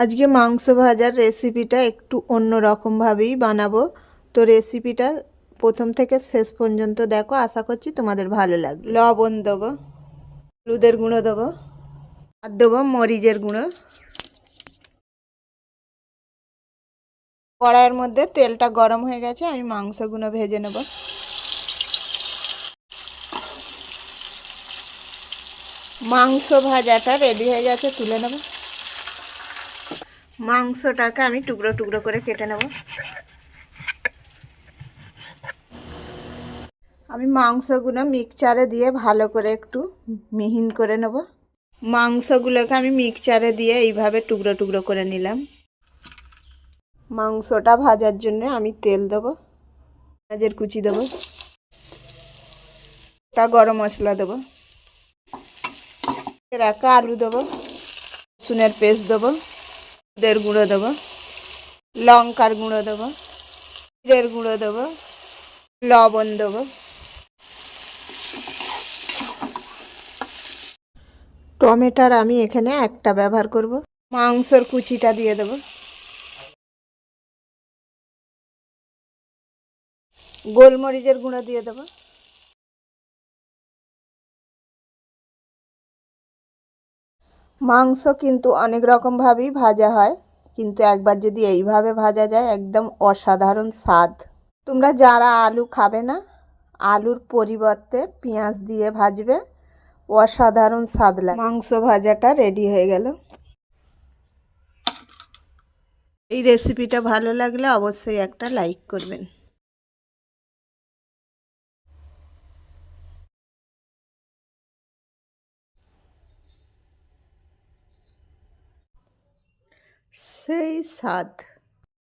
আজকে মাংস ভাজার রেসিপিটা একটু অন্য রকমভাবেই বানাবো। তো রেসিপিটা প্রথম থেকে শেষ পর্যন্ত দেখো, আশা করছি তোমাদের ভালো লাগবে। লবণ দেবো, হলুদের গুঁড়ো দেবো, আর দেবো মরিচের গুঁড়ো। কড়াইয়ের মধ্যে তেলটা গরম হয়ে গেছে, আমি মাংসগুলো ভেজে নেব। মাংস ভাজাটা রেডি হয়ে গেছে, তুলে নেব। মাংসটাকে আমি টুকরো টুকরো করে কেটে নেব। আমি মাংসগুলো মিক্সচারে দিয়ে ভালো করে একটু মিহিন করে নেব। মাংসগুলোকে আমি মিক্সচারে দিয়ে এইভাবে টুকরো টুকরো করে নিলাম। মাংসটা ভাজার জন্য আমি তেল দেবো, পেঁয়াজের কুচি দেবো, গরম মশলা দেবো, রাখা আলু দেবো, রসুনের পেস্ট দেবো, হলুদের গুঁড়ো দেবো, লঙ্কার গুঁড়ো দেবো, জিরের গুঁড়ো দেবো, লবণ দেবো, টমেটোর আমি এখানে একটা ব্যবহার করব। মাংসর কুচিটা দিয়ে দেবো, গোলমরিচের গুঁড়ো দিয়ে দেবো, মাংস কিন্তু অনেক রকমভাবেই ভাজা হয়, কিন্তু একবার যদি এইভাবে ভাজা যায় একদম অসাধারণ স্বাদ। তোমরা যারা আলু খাবে না, আলুর পরিবর্তে পেঁয়াজ দিয়ে ভাজবে, অসাধারণ স্বাদ লাগে। মাংস ভাজাটা রেডি হয়ে গেল। এই রেসিপিটা ভালো লাগলে অবশ্যই একটা লাইক করবেন। সেই স্বাদ।